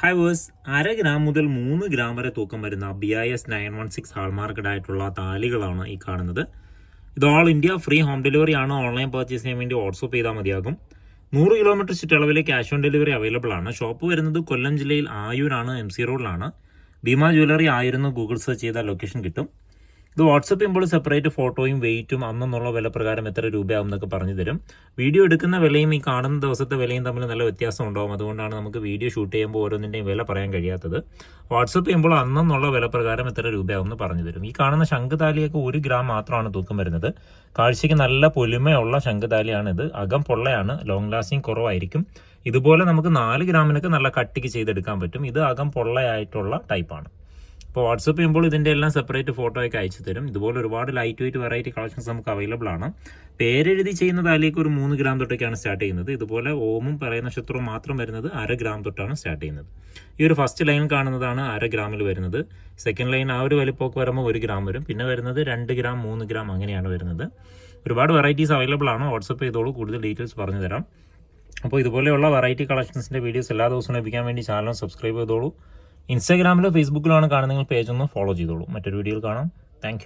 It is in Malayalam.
ഹായ് വേഴ്സ്, 1/2 ഗ്രാം മുതൽ 3 ഗ്രാം വരെ തൂക്കം വരുന്ന BIS 916 ഹാൾമാർക്കഡ് ആയിട്ടുള്ള താലികളാണ് ഈ കാണുന്നത്. ഇത് all India free home delivery ആണ്. ഓൺലൈൻ പർച്ചേസ് ചെയ്യാൻ വേണ്ടി വാട്സ്ആപ്പ് ചെയ്താൽ മതിയാകും. 100 കിലോമീറ്റർ ചുറ്റളവിൽ ക്യാഷ് ഓൺ ഡെലിവറി അവൈലബിൾ ആണ്. ഷോപ്പ് വരുന്നത് കൊല്ലം ജില്ലയിൽ ആയൂരാണ്, MC റോഡിലാണ്. ഭീമ ജ്വല്ലറി ആയിരുന്നു ഗൂഗിൾ സെർച്ച് ചെയ്താൽ ലൊക്കേഷൻ കിട്ടും. ഇത് വാട്സപ്പ് ചെയ്യുമ്പോൾ സെപ്പറേറ്റ് ഫോട്ടോയും വെയിറ്റും അന്നുള്ള വില പ്രകാരം എത്ര രൂപയാവും എന്നൊക്കെ പറഞ്ഞു തരും. വീഡിയോ എടുക്കുന്ന വിലയും ഈ കാണുന്ന ദിവസത്തെ വിലയും തമ്മിൽ നല്ല വ്യത്യാസം ഉണ്ടാവും. അതുകൊണ്ടാണ് നമുക്ക് വീഡിയോ ഷൂട്ട് ചെയ്യുമ്പോൾ ഓരോന്നിൻ്റെയും വില പറയാൻ കഴിയാത്തത്. വാട്സപ്പ് ചെയ്യുമ്പോൾ അന്നുള്ള വില പ്രകാരം എത്ര രൂപയാവും എന്ന് പറഞ്ഞു തരും. ഈ കാണുന്ന ശംഖുതാലിയൊക്കെ 1 ഗ്രാം മാത്രമാണ് തൂക്കം വരുന്നത്. കാഴ്ചയ്ക്ക് നല്ല പൊലിമയുള്ള ശംഖുതാലിയാണ് ഇത്. അകം പൊള്ളയാണ്, ലോങ് ലാസ്റ്റിംഗ് കുറവായിരിക്കും. ഇതുപോലെ നമുക്ക് 4 ഗ്രാമിനൊക്കെ നല്ല കട്ടിക്ക് ചെയ്തെടുക്കാൻ പറ്റും. ഇത് അകം പൊള്ളയായിട്ടുള്ള ടൈപ്പാണ്. അപ്പോൾ വാട്സപ്പ് ചെയ്യുമ്പോൾ ഇതിൻ്റെ എല്ലാം സെപ്പറേറ്റ് ഫോട്ടോ ഒക്കെ അയച്ചു തരും. ഇതുപോലെ ഒരുപാട് ലൈറ്റ് വെയിറ്റ് വെറൈറ്റി കളക്ഷൻസ് നമുക്ക് അവൈലബിൾ ആണ്. പേരെഴുതി ചെയ്യുന്ന താലിയൊക്കെ ഒരു 3 ഗ്രാം തൊട്ടൊക്കെയാണ് സ്റ്റാർട്ട് ചെയ്യുന്നത്. ഇതുപോലെ ഓമും പറയ നക്ഷത്രവും മാത്രം വരുന്നത് 1/2 ഗ്രാം തൊട്ടാണ് സ്റ്റാർട്ട് ചെയ്യുന്നത്. ഈ ഒരു ഫസ്റ്റ് ലൈൻ കാണുന്നതാണ് 1/2 ഗ്രാമിൽ വരുന്നത്. സെക്കൻഡ് ലൈൻ ആ ഒരു വലിപ്പമൊക്കെ വരുമ്പോൾ 1 ഗ്രാം വരും. പിന്നെ വരുന്നത് 2 ഗ്രാം, 3 ഗ്രാം അങ്ങനെയാണ് വരുന്നത്. ഒരുപാട് വെറൈറ്റീസ് അവൈലബിൾ ആണ്. വാട്സപ്പ് ചെയ്തോളൂ, കൂടുതൽ ഡീറ്റെയിൽസ് പറഞ്ഞു തരാം. അപ്പോൾ ഇതുപോലെയുള്ള വെറൈറ്റി കളക്ഷൻസിൻ്റെ വീഡിയോസ് എല്ലാ ദിവസവും ലഭിക്കാൻ വേണ്ടി ചാനൽ സബ്സ്ക്രൈബ് ചെയ്തോളൂ. ഇൻസ്റ്റാഗ്രാമിലോ ഫേസ്ബുക്കിലോ ആണ് കാണുന്നെങ്കിൽ പേജ് ഒന്ന് ഫോളോ ചെയ്തോളൂ. മറ്റൊരു വീഡിയോയിൽ കാണാം. താങ്ക്